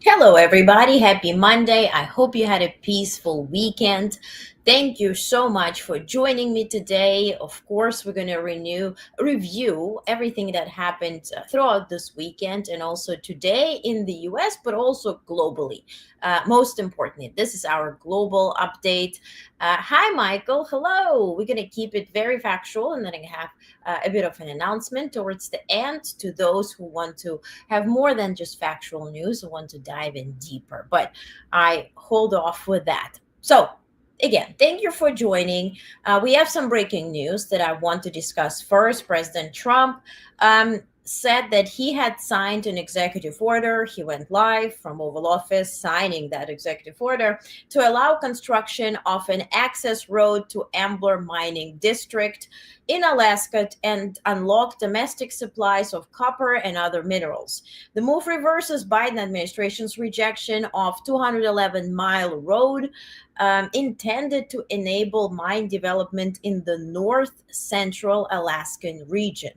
Hello, everybody. Happy Monday. I hope you had a peaceful weekend. Thank you so much for joining me today. Of course, we're going to review everything that happened throughout this weekend and also today in the US, but also globally. Most importantly, this is our global update. Hi, Michael. Hello. We're going to keep it very factual, and then I have a bit of an announcement towards the end to those who want to have more than just factual news and want to dive in deeper. But I hold off with that. So, again, thank you for joining. We have some breaking news that I want to discuss first. President Trump said that he had signed an executive order. He went live from Oval Office signing that executive order to allow construction of an access road to Ambler Mining District in Alaska and unlock domestic supplies of copper and other minerals. The move reverses Biden administration's rejection of 211-mile road intended to enable mine development in the north central Alaskan region.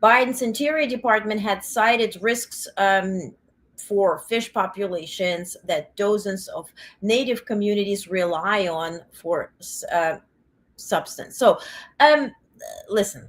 Biden's Interior Department had cited risks for fish populations that dozens of native communities rely on for substance. So, listen,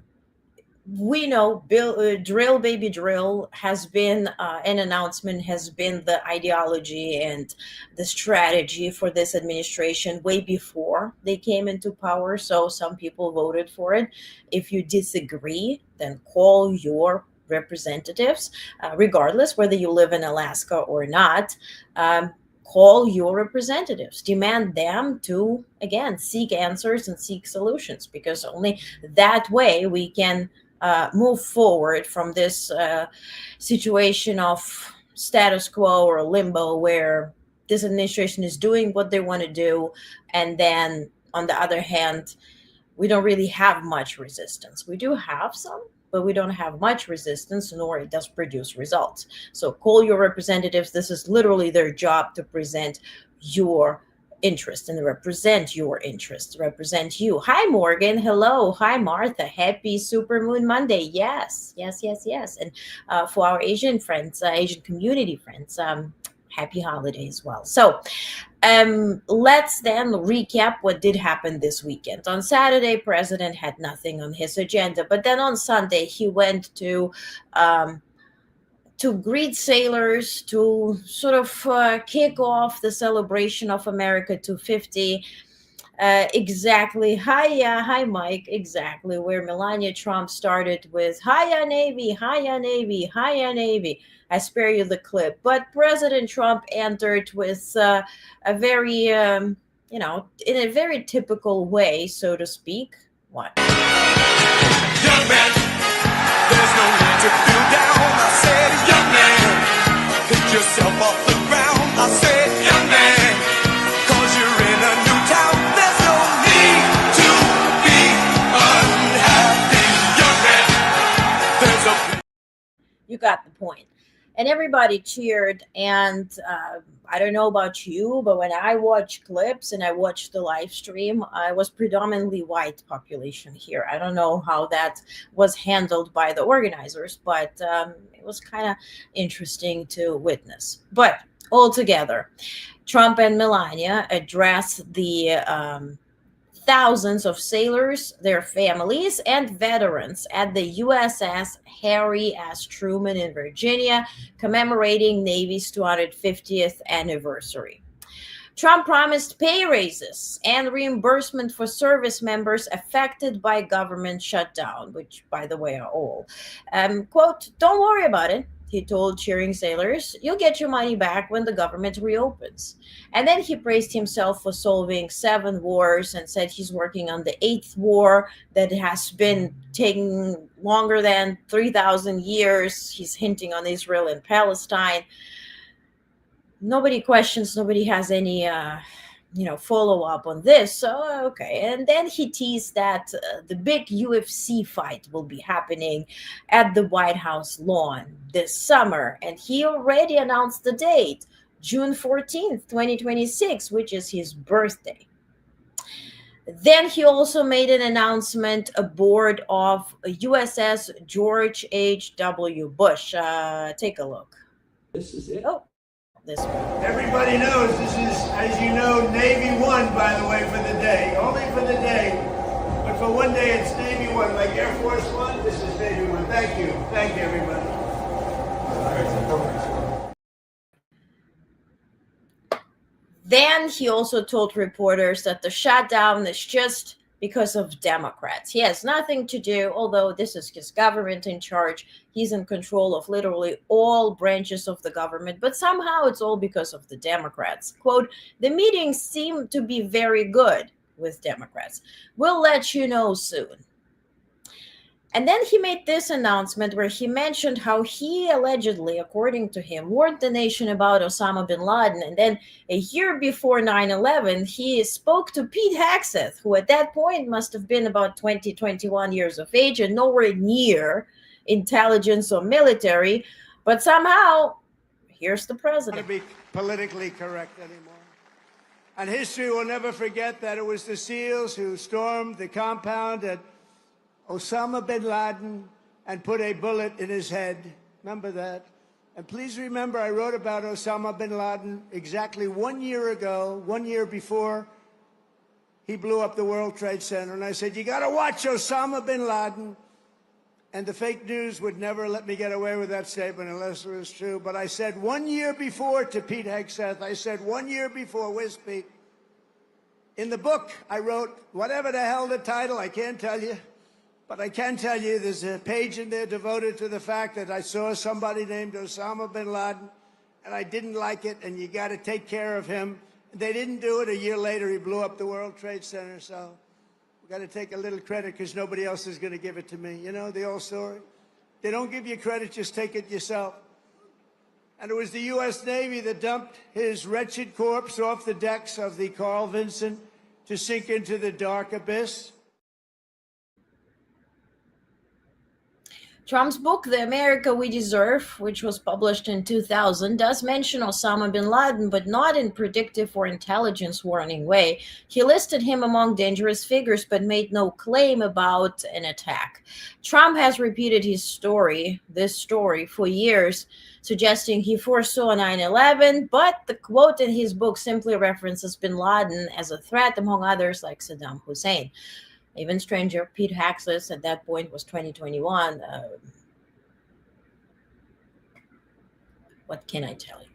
we know drill baby drill has been an announcement, has been the ideology and the strategy for this administration way before they came into power. So some people voted for it. If you disagree, then call your representatives, regardless whether you live in Alaska or not. Call your representatives, demand them to, again, seek answers and seek solutions, because only that way we can move forward from this situation of status quo or limbo where this administration is doing what they want to do. And then on the other hand, we don't really have much resistance. We do have some, but we don't have much resistance, nor it does produce results. So call your representatives. This is literally their job, to present your interest and represent your interests, represent you. Hi, Morgan. Hello. Hi, Martha. Happy Supermoon Monday. Yes. And for our Asian friends, Asian community friends, happy holiday as well. So let's then recap what did happen this weekend. On Saturday, President had nothing on his agenda, but then on Sunday, he went to greet sailors, to sort of kick off the celebration of America 250. Exactly. Hi, Mike. Exactly where Melania Trump started with "Hiya Navy, Hiya Navy, Hiya Navy." I spare you the clip, but President Trump entered with a very, in a very typical way, so to speak. What? Young man, there's no need to feel down. I said, young man, pick yourself off the ground. I said, young man, 'cause you're in a new town. There's no need to be unhappy. Young man, there's a... You got the point. And everybody cheered. And I don't know about you, but when I watch clips and I watch the live stream, I was predominantly white population here. I don't know how that was handled by the organizers, but it was kind of interesting to witness. But altogether, Trump and Melania address the thousands of sailors, their families, and veterans at the USS Harry S. Truman in Virginia, commemorating Navy's 250th anniversary. Trump promised pay raises and reimbursement for service members affected by government shutdown, which, by the way, are all. Quote, "Don't worry about it," he told cheering sailors. "You'll get your money back when the government reopens." And then he praised himself for solving 7 wars and said he's working on the 8th war that has been taking longer than 3,000 years. He's hinting on Israel and Palestine. Nobody questions, nobody has any follow up on this. So, okay. And then he teased that the big UFC fight will be happening at the White House lawn this summer. And he already announced the date, June 14th, 2026, which is his birthday. Then he also made an announcement aboard of USS George H.W. Bush. Take a look. This is it. Oh, this one. Everybody knows this is, as you know, Navy 1, by the way, for the day. Only for the day. But for one day, it's Navy 1. Like Air Force 1, this is Navy 1. Thank you. Thank you, everybody. Then he also told reporters that the shutdown is just because of Democrats. He has nothing to do, although this is his government in charge. He's in control of literally all branches of the government, but somehow it's all because of the Democrats. Quote, the meetings seem to be very good with Democrats. We'll let you know soon. And then he made this announcement where he mentioned how he allegedly, according to him, warned the nation about Osama bin Laden. And then a year before 9/11, he spoke to Pete Hegseth, who at that point must have been about 20, 21 years of age and nowhere near intelligence or military. But somehow, here's the president. I don't want to be politically correct anymore. And history will never forget that it was the SEALs who stormed the compound at Osama bin Laden and put a bullet in his head. Remember that? And please remember, I wrote about Osama bin Laden exactly 1 year ago, 1 year before he blew up the World Trade Center. And I said, you got to watch Osama bin Laden. And the fake news would never let me get away with that statement unless it was true. But I said 1 year before to Pete Hegseth, I said 1 year before, where's Pete? In the book, I wrote, whatever the hell the title, I can't tell you. But I can tell you there's a page in there devoted to the fact that I saw somebody named Osama bin Laden, and I didn't like it, and you got to take care of him. They didn't do it. A year later, he blew up the World Trade Center, so we got to take a little credit because nobody else is going to give it to me. You know the old story? They don't give you credit, just take it yourself. And it was the U.S. Navy that dumped his wretched corpse off the decks of the Carl Vinson to sink into the dark abyss. Trump's book, The America We Deserve, which was published in 2000, does mention Osama bin Laden, but not in predictive or intelligence warning way. He listed him among dangerous figures, but made no claim about an attack. Trump has repeated this story, for years, suggesting he foresaw 9/11, but the quote in his book simply references bin Laden as a threat, among others like Saddam Hussein. Even stranger, Pete Hegseth at that point was 2021. What can I tell you?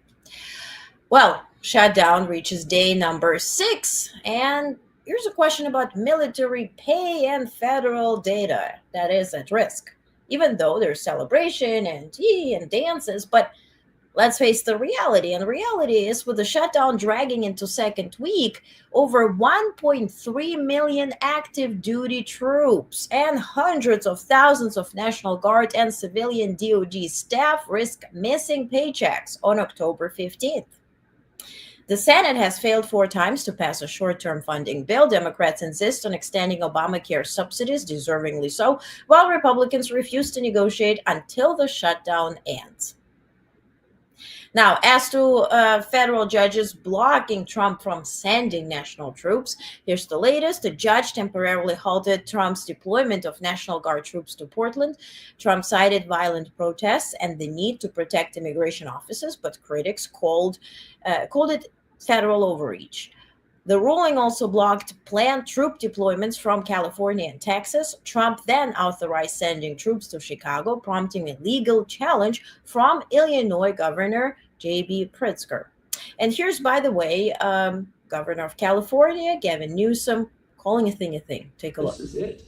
Well, shutdown reaches day number 6. And here's a question about military pay and federal data that is at risk. Even though there's celebration and tea and dances, but let's face the reality. And the reality is, with the shutdown dragging into second week, over 1.3 million active duty troops and hundreds of thousands of National Guard and civilian DoD staff risk missing paychecks on October 15th. The Senate has failed 4 times to pass a short-term funding bill. Democrats insist on extending Obamacare subsidies, deservingly so, while Republicans refuse to negotiate until the shutdown ends. Now, as to federal judges blocking Trump from sending national troops, here's the latest. A judge temporarily halted Trump's deployment of National Guard troops to Portland. Trump cited violent protests and the need to protect immigration officers, but critics called it federal overreach. The ruling also blocked planned troop deployments from California and Texas. Trump then authorized sending troops to Chicago, prompting a legal challenge from Illinois Governor J.B. Pritzker. And here's, by the way, Governor of California, Gavin Newsom, calling a thing a thing. Take a look. This is it.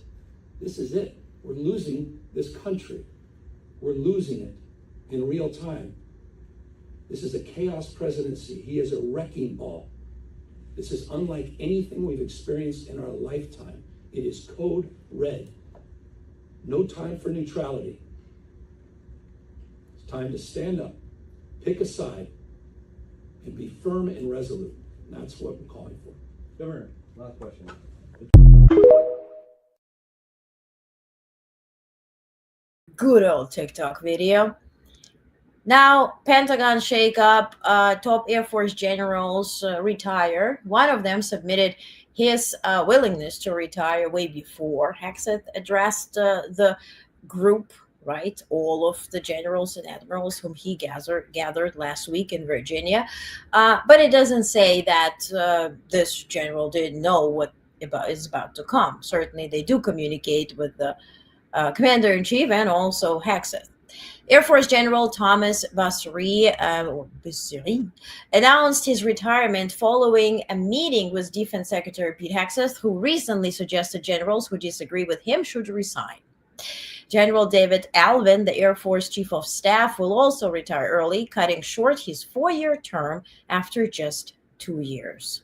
This is it. We're losing this country. We're losing it in real time. This is a chaos presidency. He is a wrecking ball. This is unlike anything we've experienced in our lifetime. It is code red. No time for neutrality. It's time to stand up, pick a side, and be firm and resolute. And that's what we're calling for. Governor, last question. Good old TikTok video. Now, Pentagon shakeup, top Air Force generals retire. One of them submitted his willingness to retire way before Hexet addressed the group, right? All of the generals and admirals whom he gathered last week in Virginia. But it doesn't say that this general didn't know what is about to come. Certainly, they do communicate with the commander-in-chief and also Hexet. Air Force General Thomas Basri announced his retirement following a meeting with Defense Secretary Pete Hegseth, who recently suggested generals who disagree with him should resign. General David Alvin, the Air Force Chief of Staff, will also retire early, cutting short his 4-year term after just 2 years.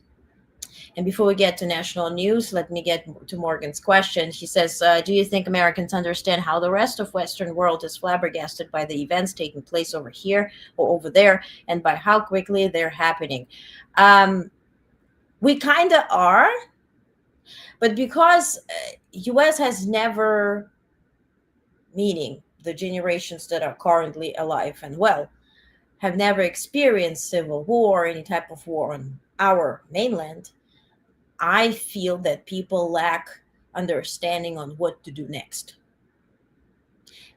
And before we get to national news, let me get to Morgan's question. She says, do you think Americans understand how the rest of Western world is flabbergasted by the events taking place over here or over there, and by how quickly they're happening? We kind of are, but because U.S. has never, meaning the generations that are currently alive and well, have never experienced civil war, any type of war on our mainland, I feel that people lack understanding on what to do next.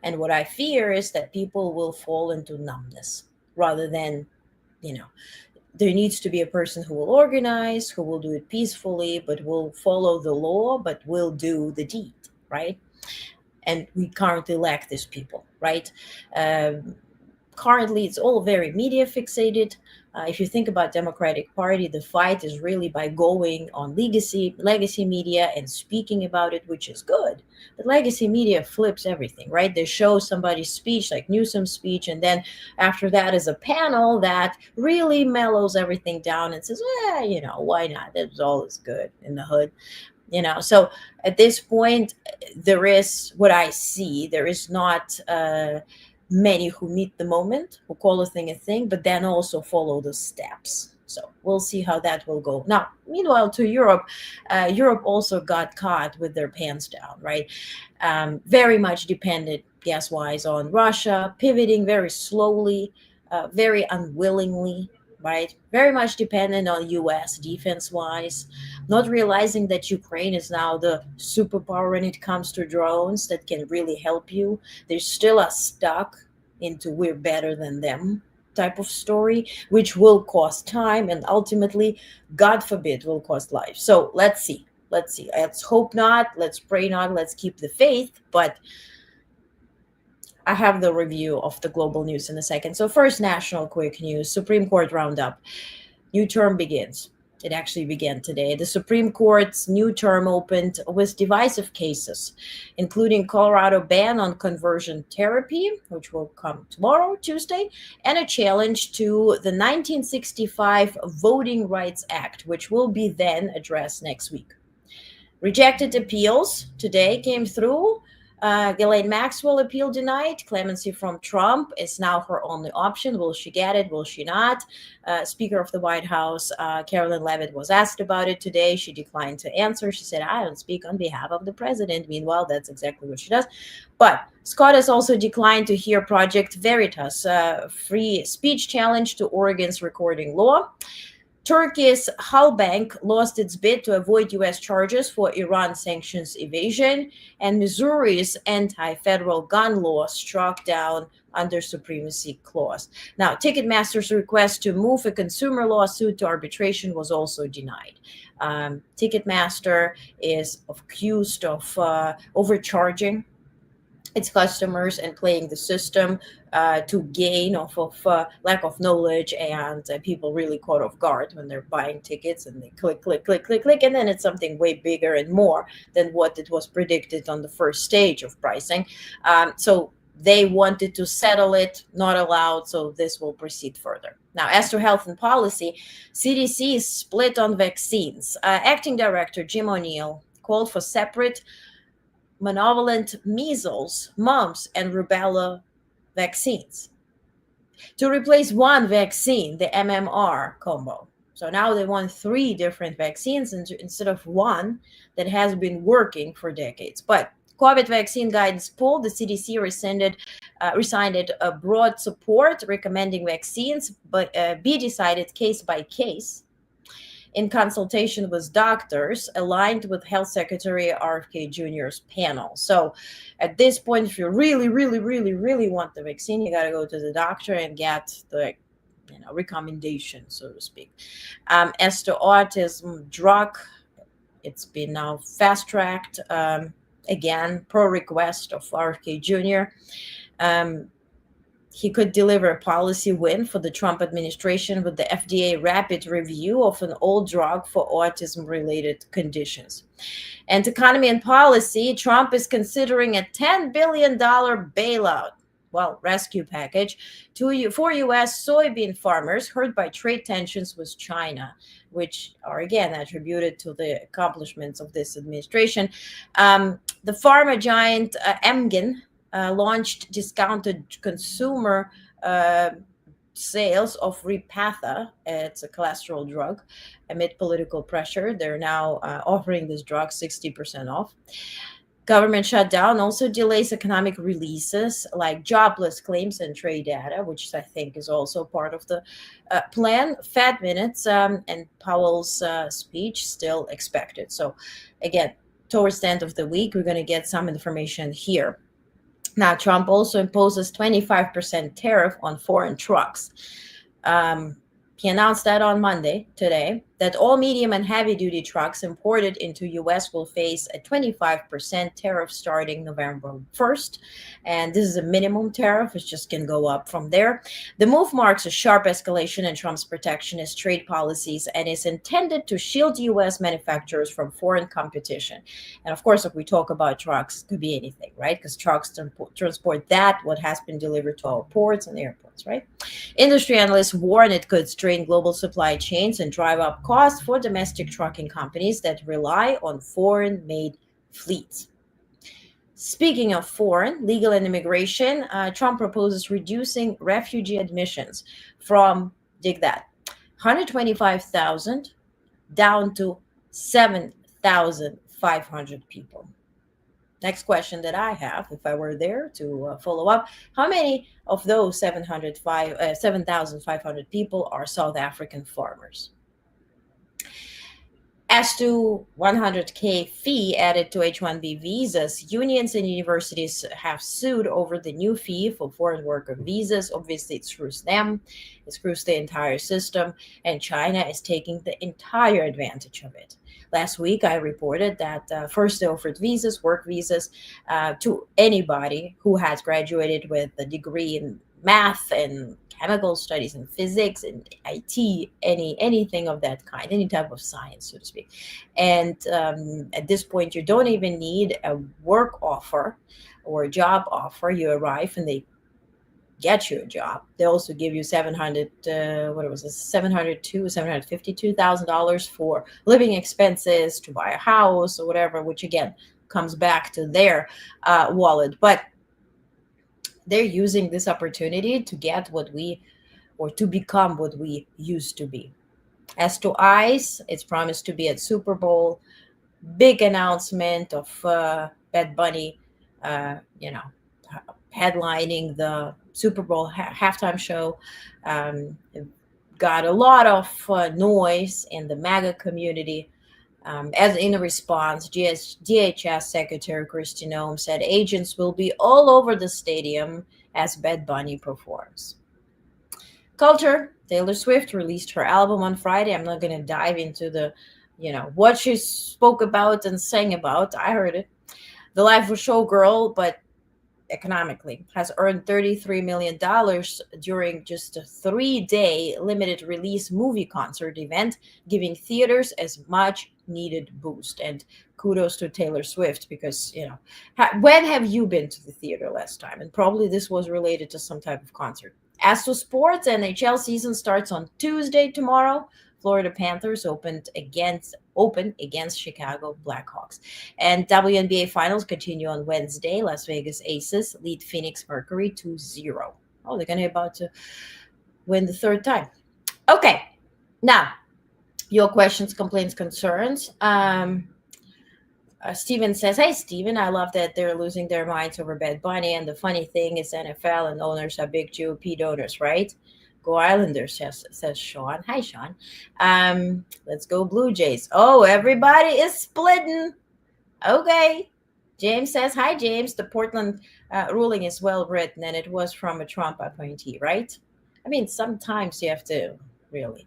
And what I fear is that people will fall into numbness rather than, there needs to be a person who will organize, who will do it peacefully, but will follow the law, but will do the deed, right? And we currently lack these people, right? Currently, it's all very media fixated. If you think about Democratic Party, the fight is really by going on legacy media and speaking about it, which is good. But legacy media flips everything, right? They show somebody's speech, like Newsom's speech, and then after that is a panel that really mellows everything down and says, why not? It's all is good in the hood. So at this point, there is what I see. There is not many who meet the moment, who call a thing, but then also follow the steps. So we'll see how that will go. Now, meanwhile, to Europe, Europe also got caught with their pants down, right? Very much dependent, gas-wise, on Russia, pivoting very slowly, very unwillingly, right? Very much dependent on U.S. defense-wise, not realizing that Ukraine is now the superpower when it comes to drones that can really help you. There's still a stuck into we're better than them type of story, which will cost time and ultimately, God forbid, will cost life. So let's see. Let's hope not. Let's pray not. Let's keep the faith. But I have the review of the global news in a second. So first, national quick news. Supreme Court roundup. New term begins. It actually began today. The Supreme Court's new term opened with divisive cases, including Colorado ban on conversion therapy, which will come tomorrow, Tuesday, and a challenge to the 1965 Voting Rights Act, which will be then addressed next week. Rejected appeals today came through. Ghislaine Maxwell appeal denied. Clemency from Trump is now her only option. Will she get it? Will she not? Speaker of the White House, Carolyn Leavitt, was asked about it today. She declined to answer. She said, I don't speak on behalf of the president. Meanwhile, that's exactly what she does. But Scott has also declined to hear Project Veritas, free speech challenge to Oregon's recording law. Turkey's Halbank lost its bid to avoid U.S. charges for Iran sanctions evasion, and Missouri's anti-federal gun law struck down under supremacy clause. Now, Ticketmaster's request to move a consumer lawsuit to arbitration was also denied. Ticketmaster is accused of overcharging its customers and playing the system to gain off of lack of knowledge, and people really caught off guard when they're buying tickets and they click, and then it's something way bigger and more than what it was predicted on the first stage of pricing. So they wanted to settle it, not allowed, so this will proceed further. Now, as to health and policy, CDC is split on vaccines. Acting Director Jim O'Neill called for separate monovalent measles, mumps, and rubella vaccines to replace one vaccine, the MMR combo. So now they want 3 different vaccines instead of one that has been working for decades. But COVID vaccine guidance pulled. The CDC resigned a broad support recommending vaccines, but be decided case by case. in consultation with doctors aligned with Health Secretary RFK Jr.'s panel. So at this point, if you really, really, really, really want the vaccine, you got to go to the doctor and get the recommendation, so to speak. As to autism drug, it's been now fast-tracked, again, per request of RFK Jr. He could deliver a policy win for the Trump administration with the FDA rapid review of an old drug for autism-related conditions. And economy and policy, Trump is considering a $10 billion bailout, rescue package for U.S. soybean farmers hurt by trade tensions with China, which are again attributed to the accomplishments of this administration. The pharma giant Amgen launched discounted consumer sales of Repatha. It's a cholesterol drug. Amid political pressure, they're now offering this drug 60% off. Government shutdown also delays economic releases like jobless claims and trade data, which I think is also part of the plan. Fed minutes and Powell's speech still expected. So again, towards the end of the week, we're going to get some information here. Now, Trump also imposes 25% tariff on foreign trucks. He announced that on Monday, today, that all medium and heavy-duty trucks imported into U.S. will face a 25% tariff starting November 1st. And this is a minimum tariff. It just can go up from there. The move marks a sharp escalation in Trump's protectionist trade policies and is intended to shield U.S. manufacturers from foreign competition. And of course, if we talk about trucks, it could be anything, right? Because trucks transport what has been delivered to our ports and airports, right? Industry analysts warn it could strain global supply chains and drive up costs for domestic trucking companies that rely on foreign-made fleets. Speaking of foreign, legal and immigration, Trump proposes reducing refugee admissions from, dig that, 125,000 down to 7,500 people. Next question that I have, if I were there to follow up, how many of those 7,500 people are South African farmers? As to 100K fee added to H-1B visas, unions and universities have sued over the new fee for foreign worker visas. Obviously, it screws them. It screws the entire system, and China is taking the entire advantage of it. Last week, I reported that first they offered visas, work visas, to anybody who has graduated with a degree in math and chemical studies and physics and IT, anything of that kind, any type of science, so to speak. And at this point, you don't even need a work offer or a job offer. You arrive and they get you a job. They also give you $752,000 for living expenses, to buy a house or whatever, which again comes back to their wallet. But they're using this opportunity to get to become what we used to be. As to ICE, it's promised to be at Super Bowl. Big announcement of Bad Bunny, headlining the Super Bowl halftime show. Got a lot of noise in the MAGA community. As in a response, DHS Secretary Kristi Noem said agents will be all over the stadium as Bad Bunny performs. Culture, Taylor Swift released her album on Friday. I'm not going to dive into the, what she spoke about and sang about. I heard it. The life of showgirl, but economically, has earned $33 million during just a 3-day limited release movie concert event, giving theaters as much needed boost. And kudos to Taylor Swift, because when have you been to the theater last time? And probably this was related to some type of concert. As to sports, NHL season starts on Tuesday tomorrow. Florida Panthers open against Chicago Blackhawks. And WNBA finals continue on Wednesday. Las Vegas Aces lead Phoenix Mercury 2-0. Oh, they're going to about to win the third time. Okay, now your questions, complaints, concerns. Steven says, hey, Steven, I love that they're losing their minds over Bad Bunny. And the funny thing is NFL and owners are big GOP donors, right? Go Islanders, says Sean. Hi, Sean. Let's go Blue Jays. Oh, everybody is splitting. Okay. James says, hi, James. The Portland ruling is well written, and it was from a Trump appointee, right? I mean, sometimes you have to really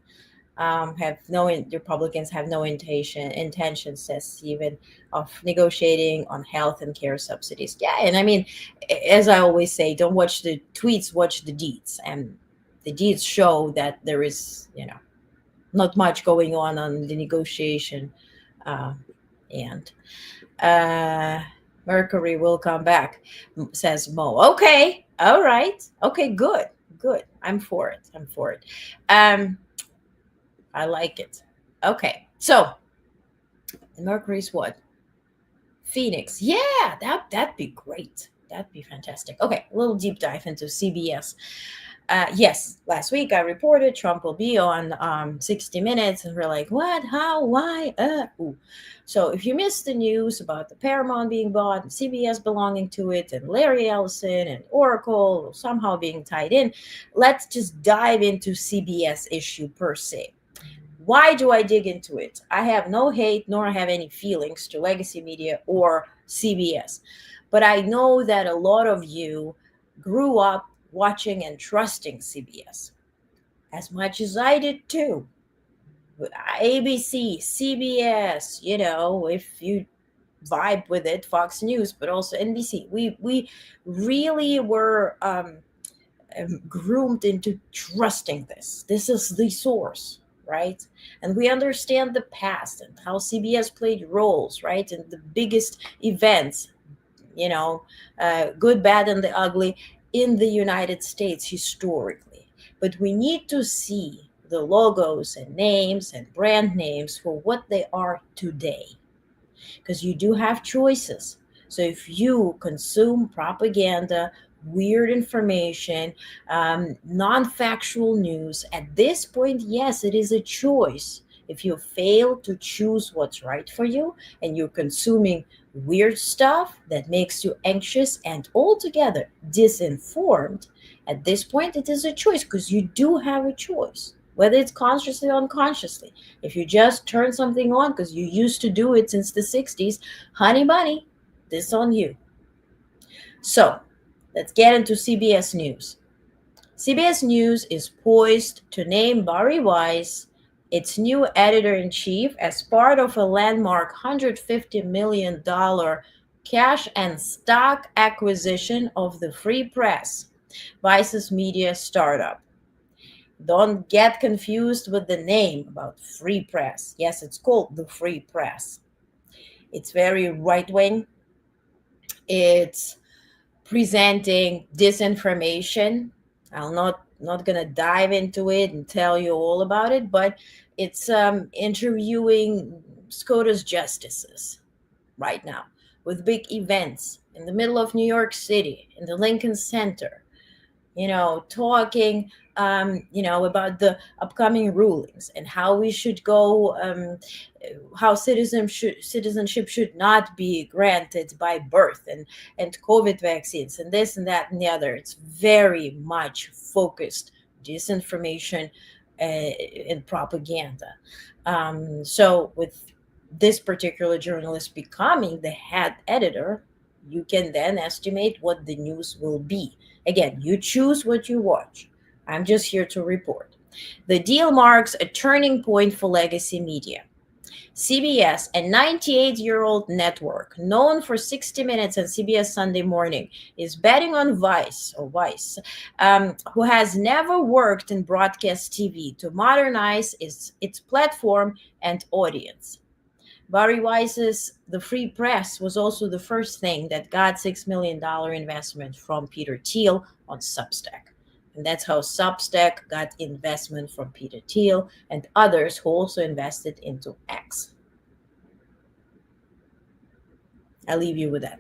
Republicans have no intention, says Stephen, of negotiating on health and care subsidies. Yeah, and I mean, as I always say, don't watch the tweets, watch the deeds, and the deeds show that there is, not much going on the negotiation and. Mercury will come back, says Mo. Okay, all right, okay, good. I'm for it. I like it. Okay, so Mercury's what? Phoenix. Yeah, that'd be great. That'd be fantastic. Okay, a little deep dive into CBS. Yes, last week I reported Trump will be on 60 Minutes, and we're like, what? How? Why? Ooh. So if you missed the news about the Paramount being bought, and CBS belonging to it, and Larry Ellison and Oracle somehow being tied in, let's just dive into CBS issue per se. Why do I dig into it? I have no hate nor have any feelings to legacy media or CBS, but I know that a lot of you grew up watching and trusting CBS as much as I did too. ABC, CBS, if you vibe with it, Fox News, but also NBC. We really were groomed into trusting this. This is the source, right? And we understand the past and how CBS played roles, right? And the biggest events, good, bad, and the ugly in the United States historically. But we need to see the logos and names and brand names for what they are today, because you do have choices. So if you consume propaganda, weird information, non-factual news, at this point, yes, it is a choice. If you fail to choose what's right for you and you're consuming weird stuff that makes you anxious and altogether disinformed, at this point, it is a choice, because you do have a choice, whether it's consciously or unconsciously. If you just turn something on because you used to do it since the 60s, honey bunny, this on you. So let's get into CBS News. CBS News is poised to name Bari Weiss its new editor-in-chief as part of a landmark $150 million cash and stock acquisition of the Free Press, Weiss's media startup. Don't get confused with the name about Free Press. Yes, it's called the Free Press. It's very right-wing. It's presenting disinformation. I'm not going to dive into it and tell you all about it, but it's interviewing SCOTUS justices right now with big events in the middle of New York City, in the Lincoln Center, talking, about the upcoming rulings and how we should go, how citizenship should not be granted by birth, and COVID vaccines and this and that and the other. It's very much focused disinformation and propaganda. So with this particular journalist becoming the head editor, you can then estimate what the news will be. Again, you choose what you watch. I'm just here to report. The deal marks a turning point for legacy media. CBS, a 98-year-old network known for 60 Minutes and CBS Sunday Morning, is betting on Weiss, who has never worked in broadcast TV, to modernize its platform and audience. Bari Weiss's The Free Press was also the first thing that got $6 million investment from Peter Thiel on Substack. And that's how Substack got investment from Peter Thiel and others who also invested into X. I'll leave you with that.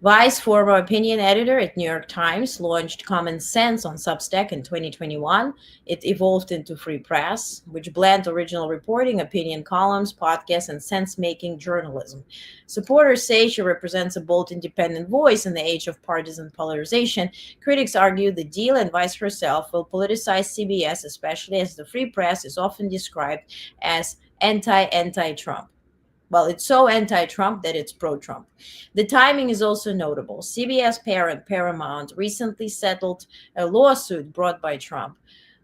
Vice, former opinion editor at New York Times, launched Common Sense on Substack in 2021. It evolved into Free Press, which blend original reporting, opinion columns, podcasts, and sense-making journalism. Supporters say she represents a bold, independent voice in the age of partisan polarization. Critics argue the deal and Vice herself will politicize CBS, especially as the Free Press is often described as anti-Trump. Well, it's so anti-Trump that it's pro-Trump. The timing is also notable. CBS parent Paramount recently settled a lawsuit brought by Trump.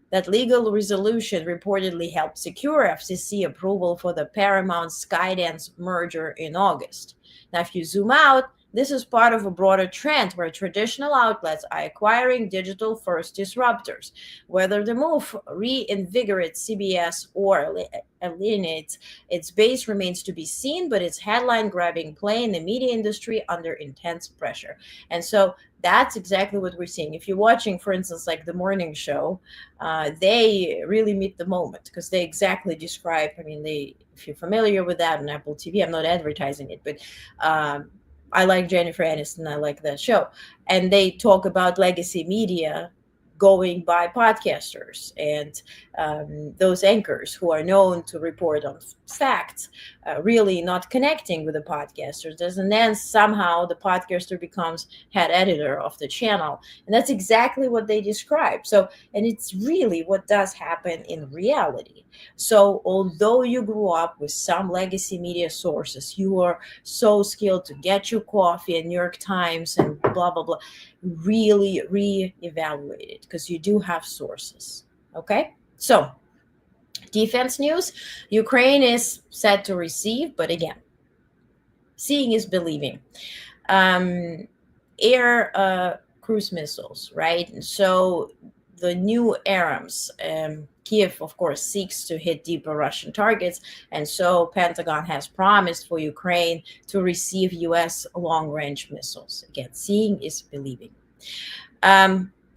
That legal resolution reportedly helped secure FCC approval for the Paramount Skydance merger in August. Now, if you zoom out, this is part of a broader trend where traditional outlets are acquiring digital first disruptors. Whether the move reinvigorates CBS or alienates its base remains to be seen, but it's headline grabbing play in the media industry under intense pressure. And so that's exactly what we're seeing. If you're watching, for instance, like the morning show, they really meet the moment because they exactly describe, if you're familiar with that on Apple TV, I'm not advertising it, but I like Jennifer Aniston. I like that show. And they talk about legacy media going by podcasters and those anchors who are known to report on facts, really not connecting with the podcasters. And then somehow the podcaster becomes head editor of the channel. And that's exactly what they describe. So, and it's really what does happen in reality. So although you grew up with some legacy media sources, you are so skilled to get your coffee and New York Times and blah, blah, blah, really reevaluate it because you do have sources. Okay? So defense news, Ukraine is set to receive, but again, seeing is believing. Air cruise missiles, right? And so the new ARAMs, Kiev, of course, seeks to hit deeper Russian targets. And so Pentagon has promised for Ukraine to receive U.S. long-range missiles. Again, seeing is believing.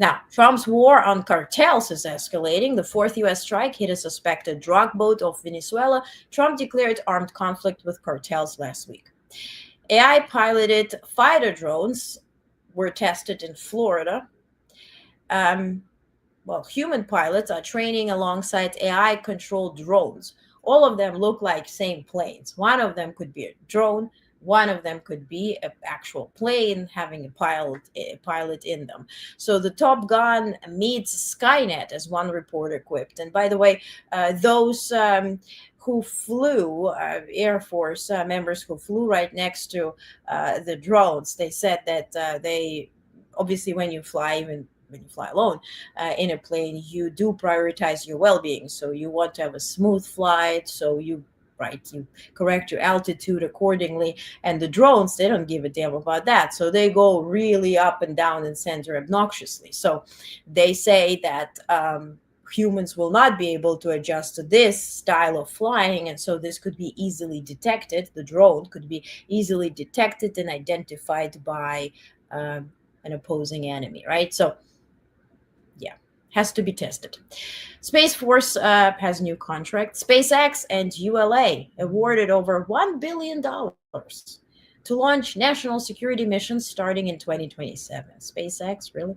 Now, Trump's war on cartels is escalating. The fourth U.S. strike hit a suspected drug boat off Venezuela. Trump declared armed conflict with cartels last week. AI-piloted fighter drones were tested in Florida. Human pilots are training alongside AI-controlled drones. All of them look like same planes. One of them could be a drone. One of them could be an actual plane having a pilot in them. So the Top Gun meets Skynet, as one reporter quipped. And by the way, those who flew, Air Force members who flew right next to the drones, they said that they, obviously when you fly, even when you fly alone in a plane, you do prioritize your well-being. So you want to have a smooth flight. So you correct your altitude accordingly. And the drones, they don't give a damn about that. So they go really up and down and center obnoxiously. So they say that humans will not be able to adjust to this style of flying. And so this could be easily detected. The drone could be easily detected and identified by an opposing enemy, right? So yeah, has to be tested. Space Force has new contract. SpaceX and ULA awarded over $1 billion to launch national security missions starting in 2027. SpaceX, really?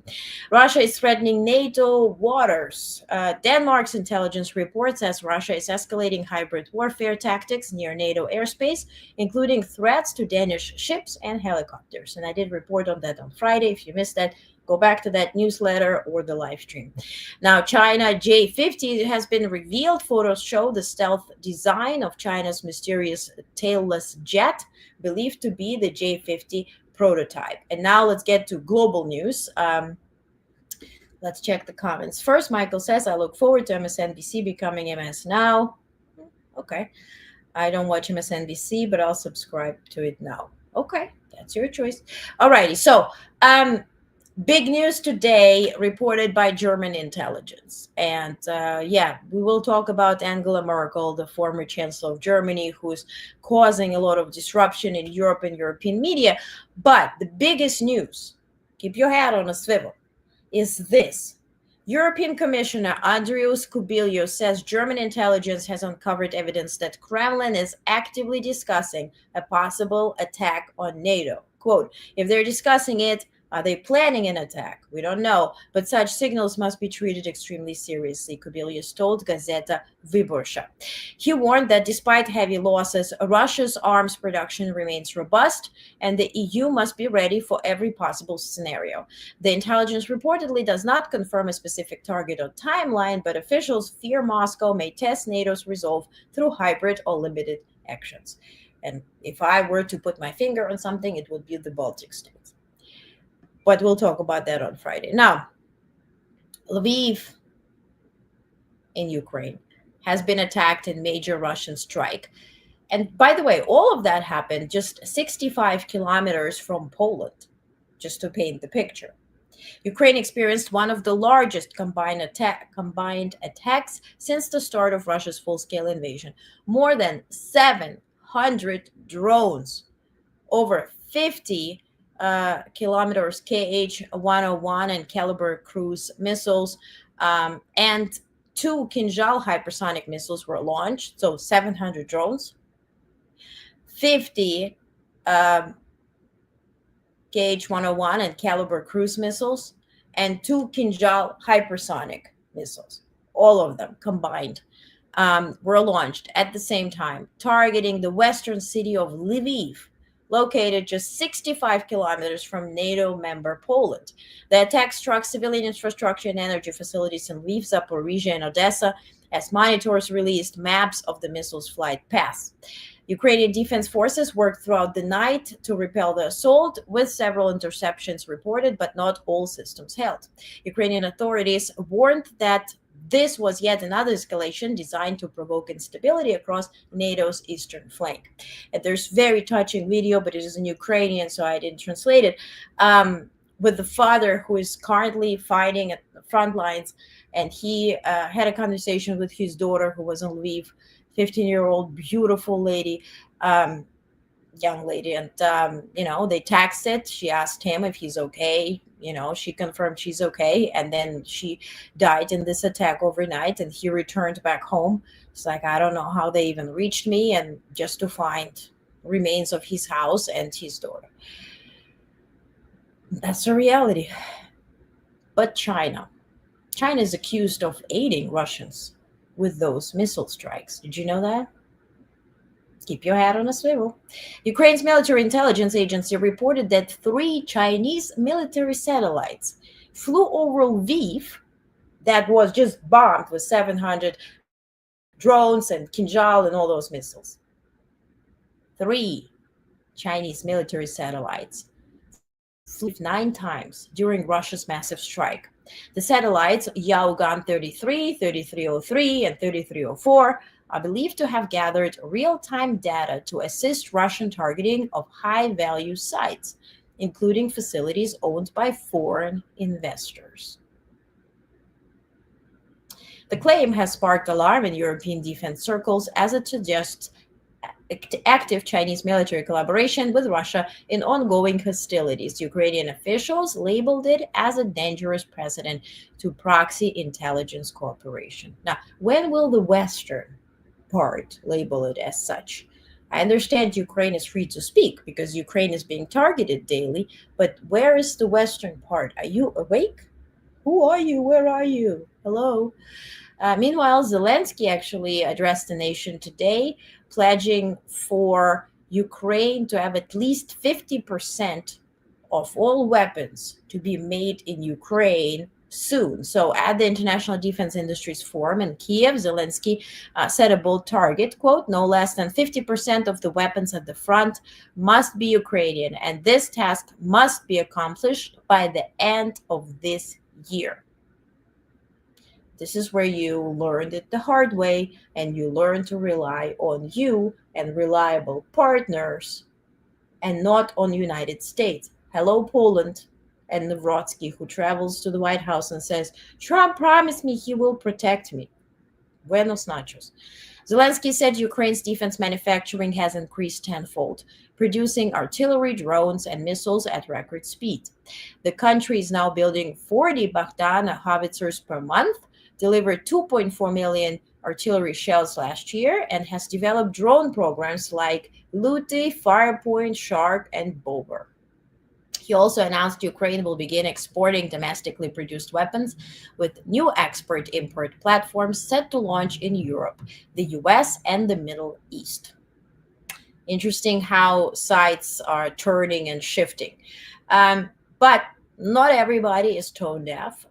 Russia is threatening NATO waters. Denmark's intelligence report says Russia is escalating hybrid warfare tactics near NATO airspace, including threats to Danish ships and helicopters. And I did report on that on Friday. If you missed that, go back to that newsletter or the live stream. Now, China J-50 has been revealed. Photos show the stealth design of China's mysterious tailless jet, believed to be the J-50 prototype. And now let's get to global news. Let's check the comments. First, Michael says, I look forward to MSNBC becoming MS Now. Okay. I don't watch MSNBC, but I'll subscribe to it now. Okay, that's your choice. All righty. So, big news today reported by German intelligence. And we will talk about Angela Merkel, the former chancellor of Germany, who's causing a lot of disruption in Europe and European media. But the biggest news, keep your head on a swivel, is this. European Commissioner Andrius Kubilius says German intelligence has uncovered evidence that Kremlin is actively discussing a possible attack on NATO. Quote, if they're discussing it, are they planning an attack? We don't know, but such signals must be treated extremely seriously, Kubilius told Gazeta Vyborcza. He warned that despite heavy losses, Russia's arms production remains robust, and the EU must be ready for every possible scenario. The intelligence reportedly does not confirm a specific target or timeline, but officials fear Moscow may test NATO's resolve through hybrid or limited actions. And if I were to put my finger on something, it would be the Baltic states. But we'll talk about that on Friday. Now, Lviv in Ukraine has been attacked in major Russian strike. And by the way, all of that happened just 65 kilometers from Poland, just to paint the picture. Ukraine experienced one of the largest combined attacks since the start of Russia's full-scale invasion. More than 700 drones, over 50 kilometers Kh-101 and caliber cruise missiles, and 2 Kinzhal hypersonic missiles were launched, so 700 drones, 50 Kh-101 and caliber cruise missiles, and 2 Kinzhal hypersonic missiles, all of them combined, were launched at the same time, targeting the western city of Lviv, located just 65 kilometers from NATO member Poland. The attack struck civilian infrastructure and energy facilities in Lviv, Zaporizhia, and Odessa, as monitors released maps of the missile's flight paths. Ukrainian defense forces worked throughout the night to repel the assault, with several interceptions reported, but not all systems held. Ukrainian authorities warned that this was yet another escalation designed to provoke instability across NATO's eastern flank. And there's very touching video, but it is in Ukrainian, so I didn't translate it, with the father who is currently fighting at the front lines, and he had a conversation with his daughter who was in Lviv, 15-year-old, beautiful lady, young lady, and they texted. She asked him if he's okay. She confirmed she's okay, and then she died in this attack overnight, and he returned back home. It's like, I don't know how they even reached me, and just to find remains of his house and his daughter. That's the reality. But China is accused of aiding Russians with those missile strikes. Did you know that? Keep your head on a swivel. Ukraine's military intelligence agency reported that 3 Chinese military satellites flew over Lviv that was just bombed with 700 drones and Kinzhal and all those missiles. 3 Chinese military satellites flew 9 times during Russia's massive strike. The satellites Yaogan 33, 3303, and 3304 are believed to have gathered real-time data to assist Russian targeting of high-value sites, including facilities owned by foreign investors. The claim has sparked alarm in European defense circles, as it suggests active Chinese military collaboration with Russia in ongoing hostilities. Ukrainian officials labeled it as a dangerous precedent to proxy intelligence cooperation. Now, when will the Western part label it as such? I understand Ukraine is free to speak because Ukraine is being targeted daily, but where is the Western part? Are you awake? Who are you? Where are you? Hello? Meanwhile, Zelenskyy actually addressed the nation today, pledging for Ukraine to have at least 50% of all weapons to be made in Ukraine soon. So at the International Defense Industries Forum in Kiev, Zelenskyy set a bold target, quote, no less than 50% of the weapons at the front must be Ukrainian, and this task must be accomplished by the end of this year. This is where you learned it the hard way, and you learn to rely on you and reliable partners and not on United States. Hello, Poland and Nawrocki, who travels to the White House and says, Trump promised me he will protect me. Buenos nachos. Zelenskyy said Ukraine's defense manufacturing has increased tenfold, producing artillery, drones, and missiles at record speed. The country is now building 40 Bogdana howitzers per month, delivered 2.4 million artillery shells last year, and has developed drone programs like Luty, Firepoint, Sharp, and Bulwer. He also announced Ukraine will begin exporting domestically produced weapons, with new export import platforms set to launch in Europe, the US, and the Middle East. Interesting how sides are turning and shifting. But not everybody is tone deaf.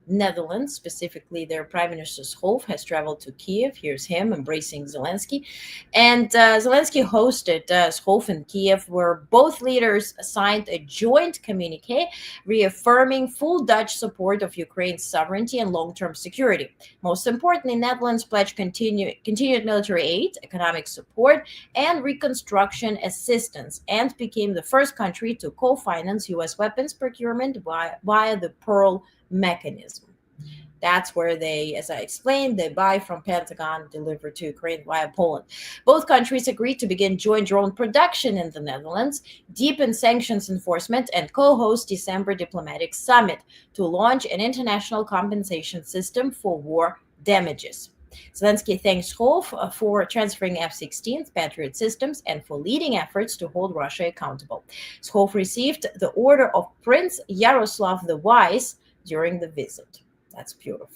Netherlands, specifically their Prime Minister Schoof, has traveled to Kiev. Here's him embracing Zelensky. And Zelensky hosted Schoof in Kiev, where both leaders signed a joint communique reaffirming full Dutch support of Ukraine's sovereignty and long-term security. Most importantly, Netherlands pledged continued military aid, economic support, and reconstruction assistance, and became the first country to co-finance U.S. weapons procurement via the Pearl mechanism. That's where they, as I explained, they buy from Pentagon, deliver to Ukraine via Poland. Both countries agreed to begin joint drone production in the Netherlands, deepen sanctions enforcement, and co-host December diplomatic summit to launch an international compensation system for war damages. Zelensky thanks Schoof for transferring F-16 Patriot systems and for leading efforts to hold Russia accountable. Schoof received the Order of Prince Yaroslav the Wise during the visit. That's beautiful.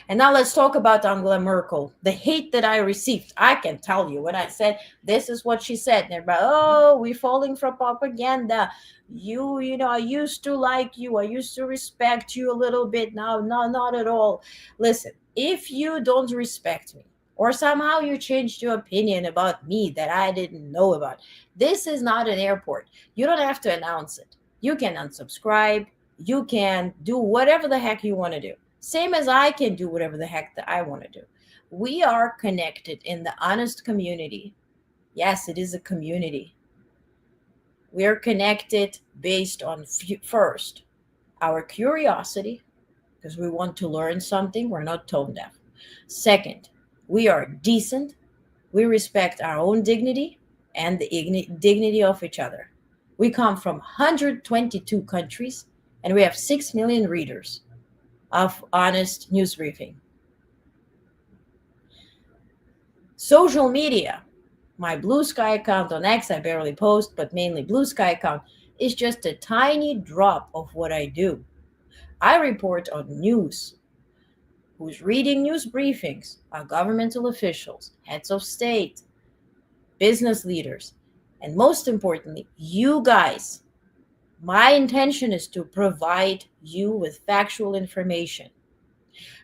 And now let's talk about Angela Merkel. The hate that I received, I can tell you when I said this is what she said. And everybody, oh, we're falling for propaganda. You know, I used to like you. I used to respect you a little bit. Now, no, not at all. Listen, if you don't respect me, or somehow you changed your opinion about me that I didn't know about, this is not an airport. You don't have to announce it. You can unsubscribe. You can do whatever the heck you want to do. Same as I can do whatever the heck that I want to do. We are connected in the Onest community. Yes, it is a community. We are connected based on, first, our curiosity, because we want to learn something. We're not tone deaf. Second, we are decent. We respect our own dignity and the dignity of each other. We come from 122 countries, and we have 6 million readers of Onest news briefing. Social media, my Blue Sky account on X, I barely post, but mainly Blue Sky account, is just a tiny drop of what I do. I report on news. Who's reading news briefings are governmental officials, heads of state, business leaders, and most importantly, you guys. My intention is to provide you with factual information.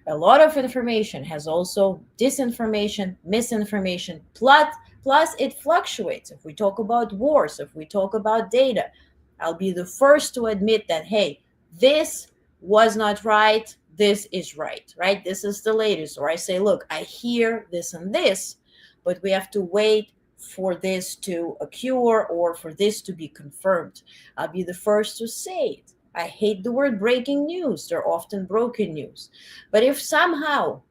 A lot of information has also disinformation, misinformation, plus it fluctuates. If we talk about wars, if we talk about data, I'll be the first to admit that, hey, this was not right, this is right? This is the latest. Or I say, look, I hear this and this, but we have to wait for this to occur or for this to be confirmed. I'll be the first to say it. I hate the word breaking news. They're often broken news. But if somehow,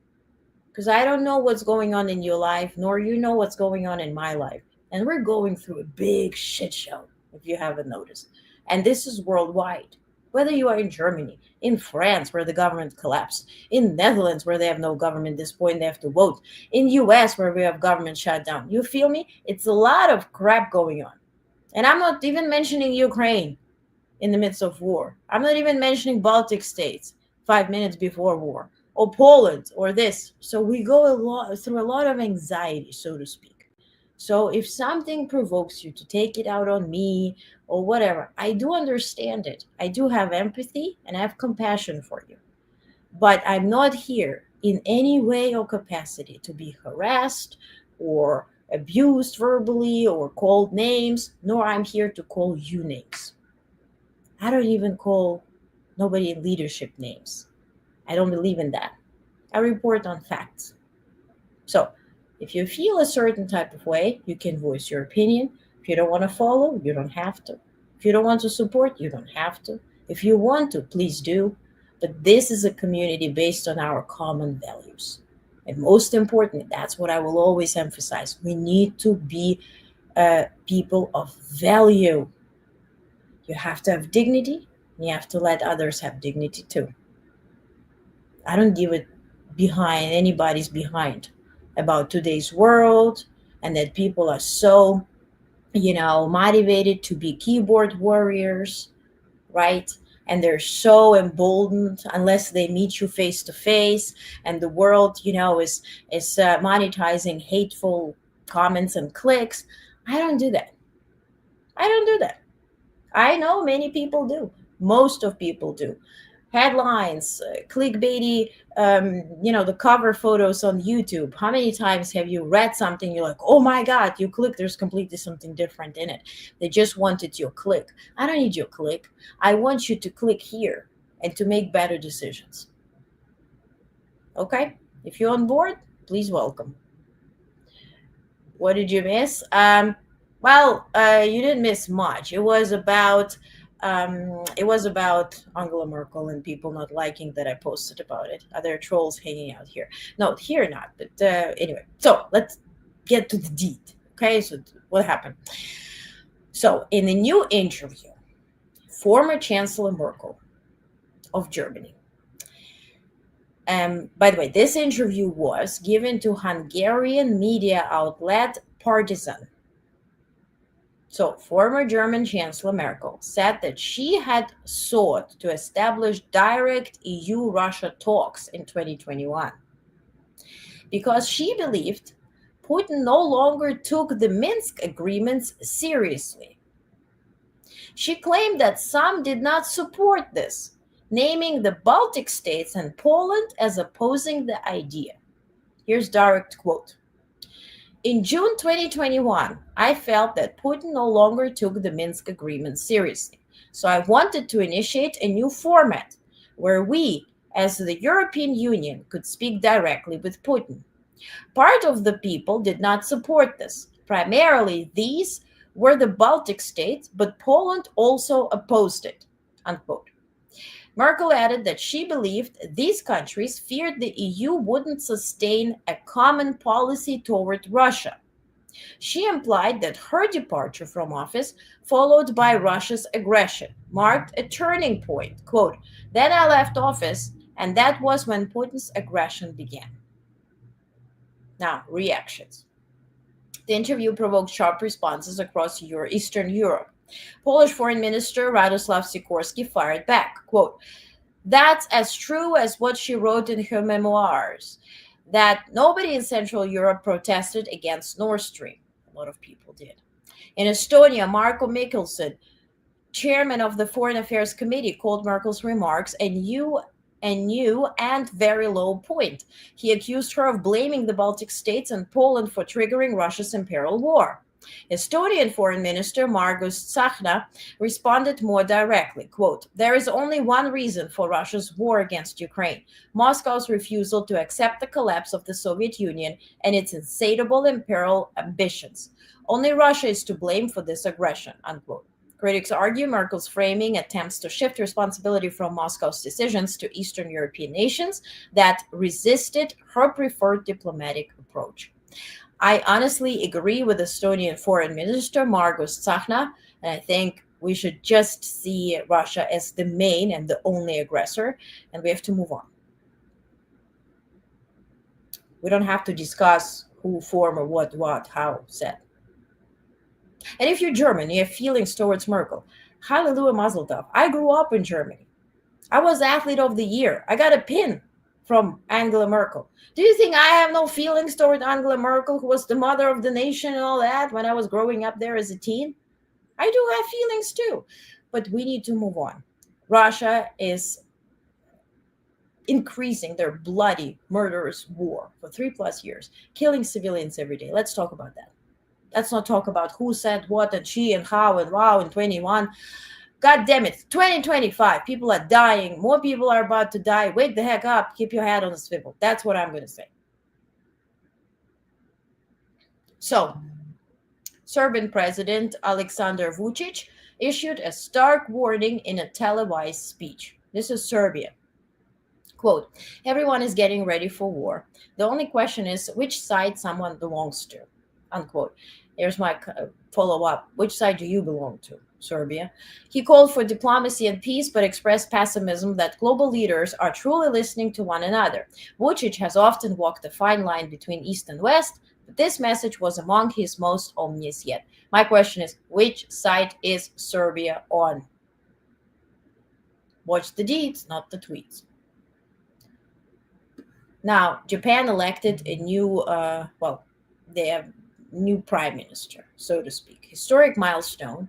because I don't know what's going on in your life, nor you know what's going on in my life, and we're going through a big shit show, if you haven't noticed. And this is worldwide. Whether you are in Germany, in France, where the government collapsed, in Netherlands, where they have no government at this point, they have to vote, in US, where we have government shutdown. You feel me? It's a lot of crap going on. And I'm not even mentioning Ukraine in the midst of war. I'm not even mentioning Baltic states 5 minutes before war, or Poland, or this. So we go through a lot of anxiety, so to speak. So if something provokes you to take it out on me or whatever, I do understand it. I do have empathy and I have compassion for you. But I'm not here in any way or capacity to be harassed or abused verbally or called names, nor I'm here to call you names. I don't even call nobody in leadership names. I don't believe in that. I report on facts. So if you feel a certain type of way, you can voice your opinion. If you don't want to follow, you don't have to. If you don't want to support, you don't have to. If you want to, please do. But this is a community based on our common values. And most importantly, that's what I will always emphasize. We need to be people of value. You have to have dignity, and you have to let others have dignity too. I don't give it behind anybody's behind about today's world, and that people are so, motivated to be keyboard warriors. right? And they're so emboldened unless they meet you face to face, and the world, is monetizing hateful comments and clicks. I don't do that. I don't do that. I know many people do. Most of people do. Headlines, clickbaity, the cover photos on YouTube. How many times have you read something? You're like, oh my God, you click, there's completely something different in it. They just wanted your click. I don't need your click. I want you to click here and to make better decisions. Okay? If you're on board, please welcome. What did you miss? You didn't miss much. It was about Angela Merkel and people not liking that I posted about it. Are there trolls hanging out here? No, here not. But anyway, so let's get to the deed. Okay, so what happened? So in a new interview, former Chancellor Merkel of Germany. By the way, this interview was given to Hungarian media outlet Partisan. So, former German Chancellor Merkel said that she had sought to establish direct EU-Russia talks in 2021 because she believed Putin no longer took the Minsk agreements seriously. She claimed that some did not support this, naming the Baltic states and Poland as opposing the idea. Here's direct quote. In June 2021, I felt that Putin no longer took the Minsk agreement seriously. So I wanted to initiate a new format where we, as the European Union, could speak directly with Putin. Part of the people did not support this. Primarily, these were the Baltic states, but Poland also opposed it, unquote. Merkel added that she believed these countries feared the EU wouldn't sustain a common policy toward Russia. She implied that her departure from office, followed by Russia's aggression, marked a turning point. Quote, then I left office, and that was when Putin's aggression began. Now, reactions. The interview provoked sharp responses across Eastern Europe. Polish Foreign Minister Radoslaw Sikorski fired back, quote, that's as true as what she wrote in her memoirs, that nobody in Central Europe protested against Nord Stream. A lot of people did. In Estonia, Marko Mihkelson, chairman of the Foreign Affairs Committee, called Merkel's remarks a new and very low point. He accused her of blaming the Baltic states and Poland for triggering Russia's imperial war. Estonian Foreign Minister Margus Tsahkna responded more directly, quote, there is only one reason for Russia's war against Ukraine, Moscow's refusal to accept the collapse of the Soviet Union and its insatiable imperial ambitions. Only Russia is to blame for this aggression, unquote. Critics argue Merkel's framing attempts to shift responsibility from Moscow's decisions to Eastern European nations that resisted her preferred diplomatic approach. I honestly agree with Estonian Foreign Minister Margus Tsahkna, and I think we should just see Russia as the main and the only aggressor, and we have to move on. We don't have to discuss who, former, what, how said. And if you're German, you have feelings towards Merkel. Hallelujah, Mazel Tov. I grew up in Germany. I was athlete of the year. I got a pin from Angela Merkel. Do you think I have no feelings toward Angela Merkel, who was the mother of the nation and all that when I was growing up there as a teen? I do have feelings too. But we need to move on. Russia is increasing their bloody, murderous war for 3+ years, killing civilians every day. Let's talk about that. Let's not talk about who said what and she and how and wow in 21. God damn it, 2025, people are dying. More people are about to die. Wake the heck up. Keep your head on the swivel. That's what I'm going to say. So, Serbian President Aleksandar Vučić issued a stark warning in a televised speech. This is Serbia. Quote, everyone is getting ready for war. The only question is which side someone belongs to, unquote. Here's my follow-up. Which side do you belong to, Serbia? He called for diplomacy and peace, but expressed pessimism that global leaders are truly listening to one another. Vučić has often walked a fine line between East and West, but this message was among his most ominous yet. My question is, which side is Serbia on? Watch the deeds, not the tweets. Now, Japan elected a new, they have new prime minister, so to speak. Historic milestone.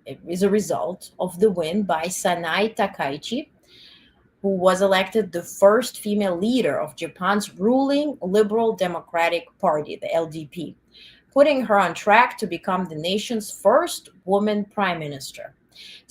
It is a result of the win by Sanai Takaichi, who was elected the first female leader of Japan's ruling Liberal Democratic Party, the LDP, putting her on track to become the nation's first woman prime minister.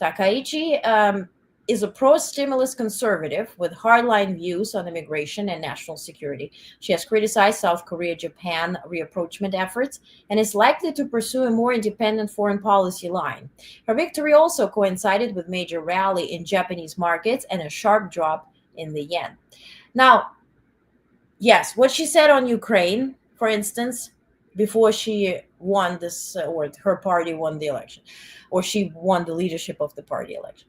Takaichi is a pro-stimulus conservative with hardline views on immigration and national security. She has criticized South Korea-Japan reapproachment efforts and is likely to pursue a more independent foreign policy line. Her victory also coincided with major rally in Japanese markets and a sharp drop in the yen. Now, yes, what she said on Ukraine, for instance, before she won this, or her party won the election, or she won the leadership of the party election.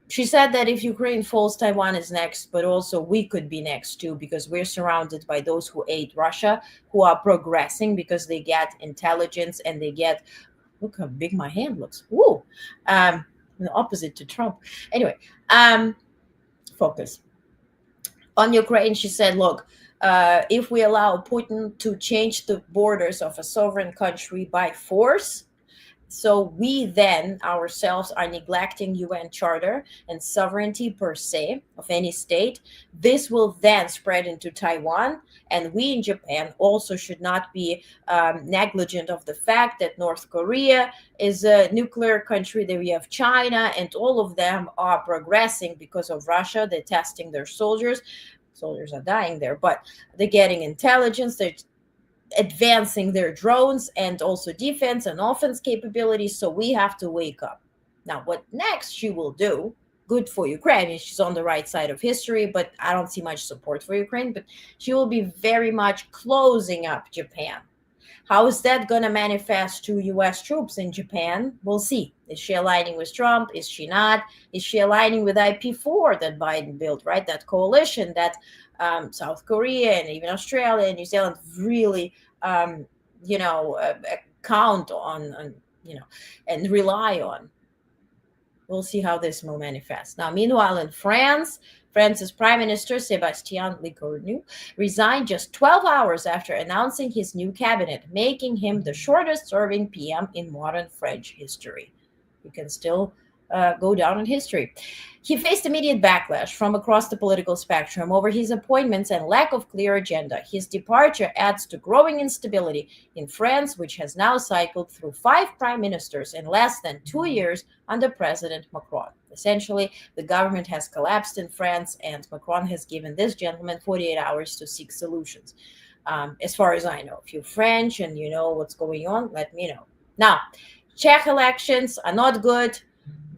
She said that if Ukraine falls, Taiwan is next, but also we could be next too, because we're surrounded by those who hate Russia, who are progressing because they get intelligence and they get, look how big my hand looks. Woo! The opposite to Trump. Anyway, focus. On Ukraine, she said, look, if we allow Putin to change the borders of a sovereign country by force, so we then ourselves are neglecting UN Charter and sovereignty per se of any state. This will then spread into Taiwan. And we in Japan also should not be negligent of the fact that North Korea is a nuclear country, that we have China, and all of them are progressing because of Russia. They're testing their soldiers. Soldiers are dying there, but they're getting intelligence. They're advancing their drones and also defense and offense capabilities. So we have to wake up. Now, what next she will do, good for Ukraine. I mean, she's on the right side of history, but I don't see much support for Ukraine. But she will be very much closing up Japan. How is that going to manifest to U.S. troops in Japan? We'll see. Is she aligning with Trump? Is she not? Is she aligning with IP4 that Biden built, right? That coalition that South Korea and even Australia and New Zealand really, count on, and rely on. We'll see how this will manifest. Now, meanwhile, in France's Prime Minister Sébastien Lecornu resigned just 12 hours after announcing his new cabinet, making him the shortest-serving PM in modern French history. You can still go down in history. He faced immediate backlash from across the political spectrum over his appointments and lack of clear agenda. His departure adds to growing instability in France, which has now cycled through 5 prime ministers in less than 2 years under President Macron. Essentially, the government has collapsed in France, and Macron has given this gentleman 48 hours to seek solutions. As far as I know, if you're French and you know what's going on, let me know. Now, Czech elections are not good.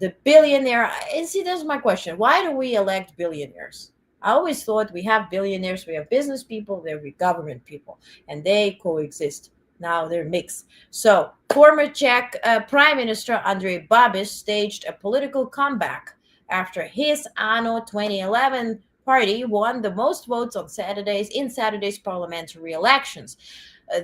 The billionaire, see, that's my question. Why do we elect billionaires? I always thought we have billionaires, we have business people, there we government people, and they coexist. Now they're mixed. So former Czech Prime Minister Andrej Babiš staged a political comeback after his ANO 2011 party won the most votes on Saturday's parliamentary elections.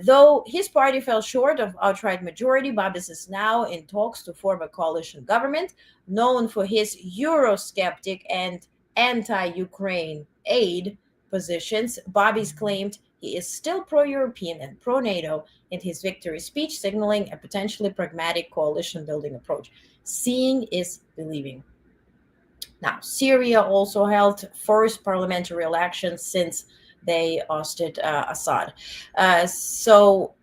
Though his party fell short of outright majority, Babiš is now in talks to form a coalition government. Known for his Eurosceptic and anti-Ukraine aid positions, Babiš claimed he is still pro-European and pro-NATO in his victory speech, signaling a potentially pragmatic coalition-building approach. Seeing is believing. Now, Syria also held first parliamentary elections since they ousted Assad. So,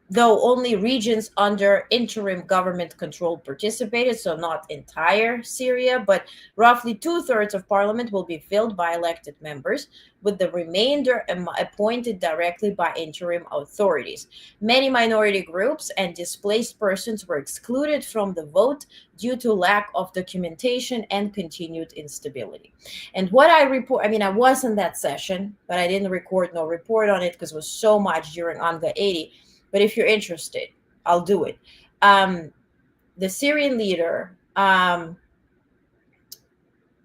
though only regions under interim government control participated, so not entire Syria, but roughly 2/3 of parliament will be filled by elected members, with the remainder appointed directly by interim authorities. Many minority groups and displaced persons were excluded from the vote due to lack of documentation and continued instability. And what I report, I was in that session, but I didn't record no report on it because it was so much during UNGA 80. But if you're interested, I'll do it. The Syrian leader,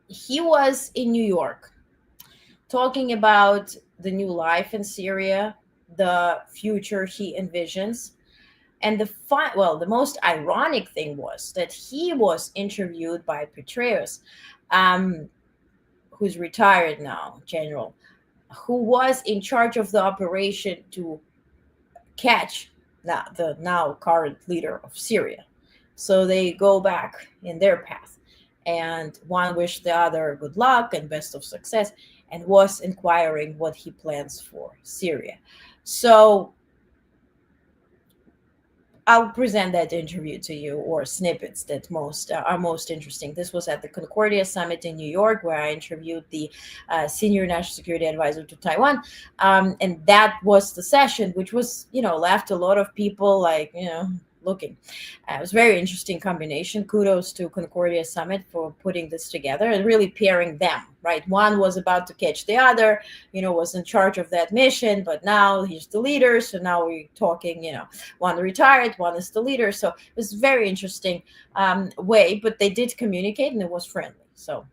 he was in New York talking about the new life in Syria, the future he envisions. And the most ironic thing was that he was interviewed by Petraeus, um, who's retired now, general, who was in charge of the operation to catch the now current leader of Syria. So they go back in their path. And one wished the other good luck and best of success, and was inquiring what he plans for Syria. So I'll present that interview to you, or snippets that are most interesting. This was at the Concordia Summit in New York, where I interviewed the senior national security advisor to Taiwan, and that was the session, which was left a lot of people like looking. It was a very interesting combination. Kudos to Concordia Summit for putting this together and really pairing them, right? One was about to catch the other, was in charge of that mission, but now he's the leader. So now we're talking, one retired, one is the leader. So it was a very interesting way, but they did communicate and it was friendly. So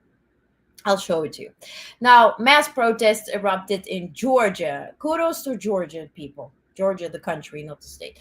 I'll show it to you. Now, mass protests erupted in Georgia. Kudos to Georgia people. Georgia, the country, not the state.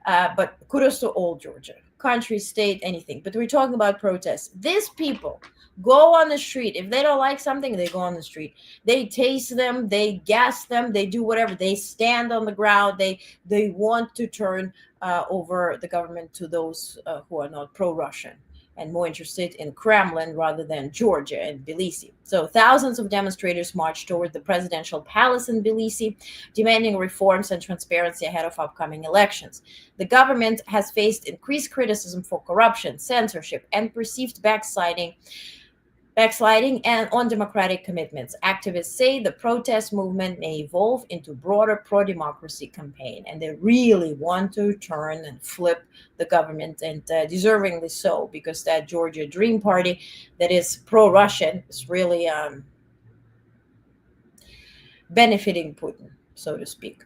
But kudos to all Georgia. Country, state, anything. But we're talking about protests. These people go on the street. If they don't like something, they go on the street. They taste them. They gas them. They do whatever. They stand on the ground. They want to turn over the government to those who are not pro-Russian and more interested in Kremlin rather than Georgia and Tbilisi. So thousands of demonstrators marched toward the presidential palace in Tbilisi, demanding reforms and transparency ahead of upcoming elections. The government has faced increased criticism for corruption, censorship, and perceived backsliding and on democratic commitments. Activists say the protest movement may evolve into broader pro-democracy campaign, and they really want to turn and flip the government, and deservingly so, because that Georgia Dream Party that is pro-Russian is really benefiting Putin, so to speak.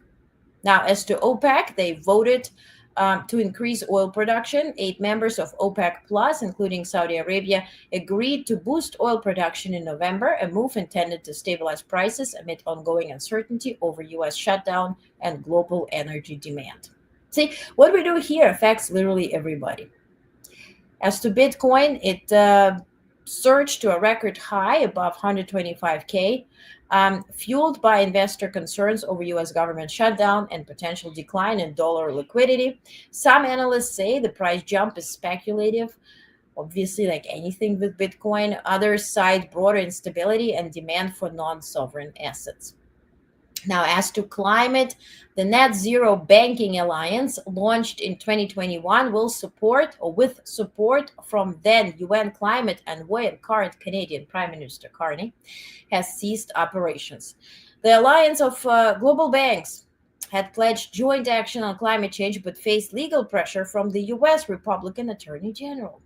Now, as to OPEC, they voted to increase oil production. 8 members of OPEC Plus, including Saudi Arabia, agreed to boost oil production in November, a move intended to stabilize prices amid ongoing uncertainty over U.S. shutdown and global energy demand. See, what we do here affects literally everybody. As to Bitcoin, it surged to a record high above 125K, fueled by investor concerns over U.S. government shutdown and potential decline in dollar liquidity. Some analysts say the price jump is speculative, obviously, like anything with Bitcoin. Others cite broader instability and demand for non-sovereign assets. Now, as to climate, the Net Zero Banking Alliance, launched in 2021, will support, or with support from then UN climate envoy and current Canadian Prime Minister Carney, has ceased operations. The alliance of global banks had pledged joint action on climate change, but faced legal pressure from the US Republican Attorney General,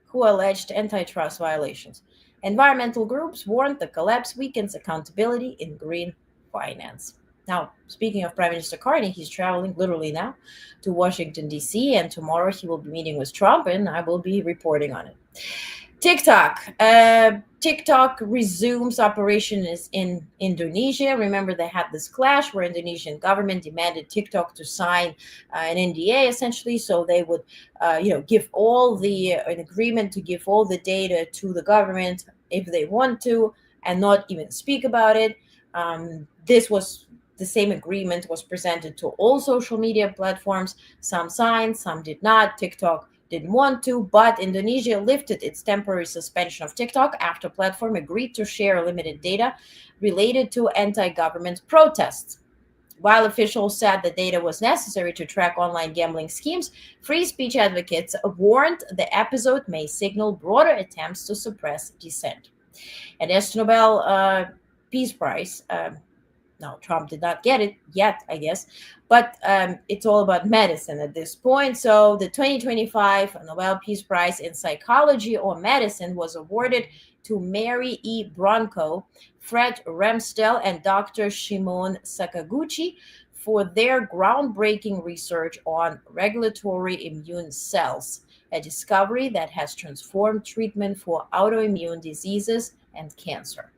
who alleged antitrust violations. Environmental groups warned the collapse weakens accountability in green finance. Now, speaking of Prime Minister Carney, he's traveling literally now to Washington, D.C., and tomorrow he will be meeting with Trump, and I will be reporting on it. TikTok resumes operations in Indonesia. Remember, they had this clash where Indonesian government demanded TikTok to sign an NDA, essentially, so they would, give all an agreement to give all the data to the government if they want to, and not even speak about it. This was the same agreement was presented to all social media platforms. Some signed, some did not. TikTok didn't want to, but Indonesia lifted its temporary suspension of TikTok after platform agreed to share limited data related to anti-government protests. While officials said the data was necessary to track online gambling schemes, free speech advocates warned the episode may signal broader attempts to suppress dissent. And as to Nobel Peace Prize, now, Trump did not get it yet, I guess, but it's all about medicine at this point. So the 2025 Nobel Peace Prize in Psychology or Medicine was awarded to Mary E. Bronco, Fred Ramsdell, and Dr. Shimon Sakaguchi for their groundbreaking research on regulatory immune cells, a discovery that has transformed treatment for autoimmune diseases and cancer.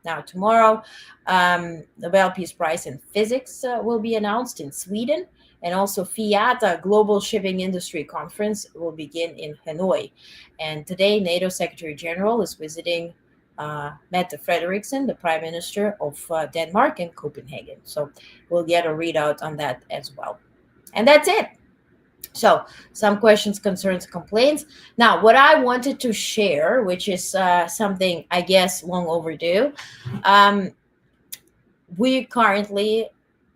Now, tomorrow, Nobel Peace Prize in Physics will be announced in Sweden, And also FIATA, Global Shipping Industry Conference, will begin in Hanoi. And today, NATO Secretary General is visiting Mette Frederiksen, the Prime Minister of Denmark, in Copenhagen. So we'll get a readout on that as well. And that's it. So some questions, concerns, complaints. Now, what I wanted to share, which is something I guess long overdue, we currently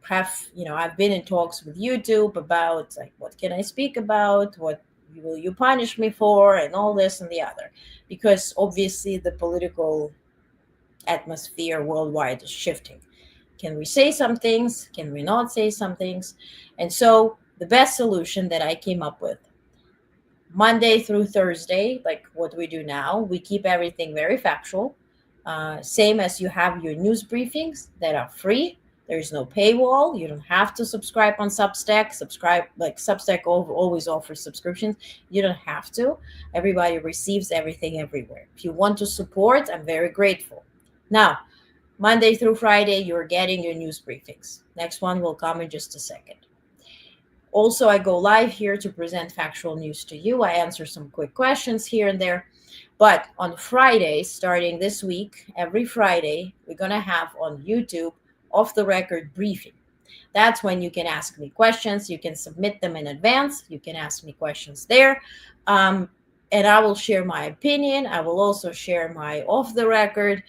have, I've been in talks with YouTube about like, what can I speak about? What will you punish me for? And all this and the other, because obviously the political atmosphere worldwide is shifting. Can we say some things? Can we not say some things? And so the best solution that I came up with, Monday through Thursday, like what we do now, we keep everything very factual. Same as you have your news briefings that are free. There's no paywall. You don't have to subscribe on Substack. Substack always offers subscriptions. You don't have to. Everybody receives everything everywhere. If you want to support, I'm very grateful. Now, Monday through Friday, you're getting your news briefings. Next one will come in just a second. Also, I go live here to present factual news to you. I answer some quick questions here and there. But on Friday, starting this week, every Friday, we're going to have on YouTube off-the-record briefing. That's when you can ask me questions. You can submit them in advance. You can ask me questions there. And I will share my opinion. I will also share my off-the-record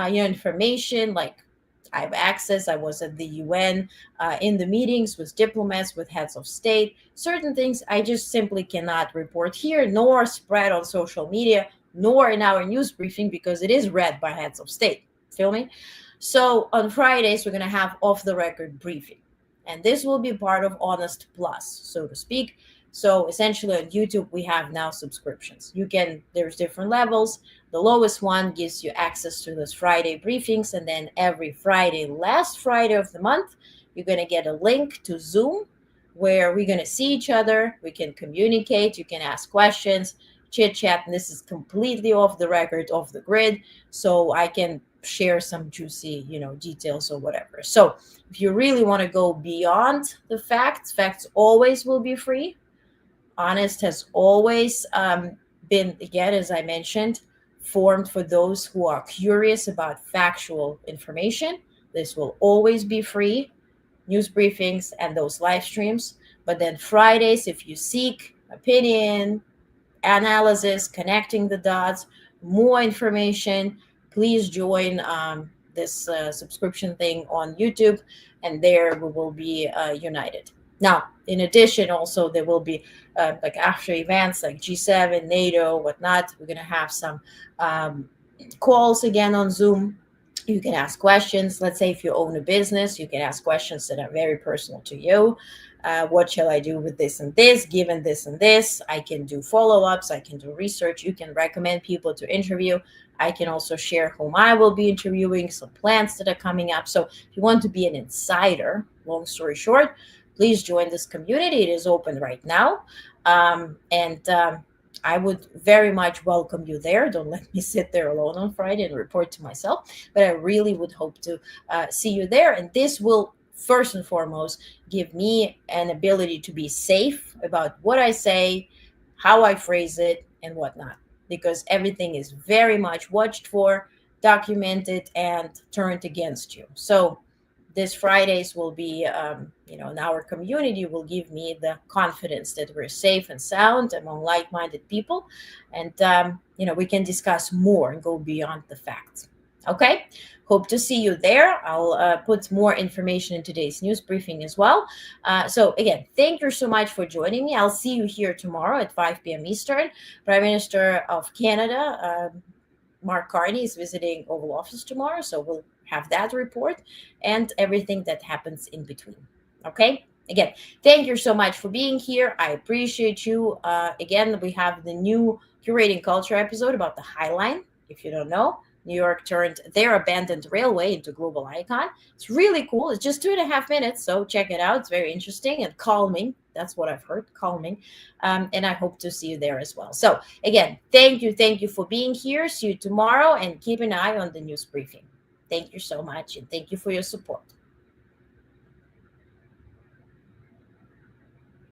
information, like I have access. I was at the UN in the meetings with diplomats, with heads of state. Certain things I just simply cannot report here, nor spread on social media, nor in our news briefing, because it is read by heads of state. Feel me? So on Fridays, we're going to have off-the-record briefing. And this will be part of Onest Plus, so to speak. So essentially on YouTube, we have now subscriptions. There's different levels. The lowest one gives you access to those Friday briefings. And then every Friday, last Friday of the month, you're going to get a link to Zoom where we're going to see each other. We can communicate. You can ask questions, chit chat. And this is completely off the record, off the grid. So I can share some juicy, details or whatever. So if you really want to go beyond the facts always will be free. Onest has always been, again, as I mentioned, formed for those who are curious about factual information. This will always be free, news briefings and those live streams. But then Fridays, if you seek opinion, analysis, connecting the dots, more information, please join this subscription thing on YouTube, and there we will be united. Now, in addition, also, there will be like after events like G7, NATO, whatnot. We're going to have some calls again on Zoom. You can ask questions. Let's say if you own a business, you can ask questions that are very personal to you. What shall I do with this and this? Given this and this, I can do follow-ups. I can do research. You can recommend people to interview. I can also share whom I will be interviewing, some plans that are coming up. So if you want to be an insider, long story short, please join this community. It is open right now. I would very much welcome you there. Don't let me sit there alone on Friday and report to myself. But I really would hope to see you there. And this will, first and foremost, give me an ability to be safe about what I say, how I phrase it, and whatnot. Because everything is very much watched for, documented, and turned against you. So this Fridays will be, in our community will give me the confidence that we're safe and sound among like-minded people. And, we can discuss more and go beyond the facts. Okay? Hope to see you there. I'll put more information in today's news briefing as well. So again, thank you so much for joining me. I'll see you here tomorrow at 5 p.m. Eastern. Prime Minister of Canada, Mark Carney, is visiting Oval Office tomorrow. So we'll have that report and everything that happens in between. Okay? Again, thank you so much for being here. I appreciate you. Again, we have the new Curating Culture episode about the High Line. If you don't know, New York turned their abandoned railway into global icon. It's really cool. It's just 2.5 minutes, so check it out. It's very interesting and calming. That's what I've heard, calming. And I hope to see you there as well. So again, thank you for being here. See you tomorrow, and keep an eye on the news briefing. Thank you so much, and thank you for your support.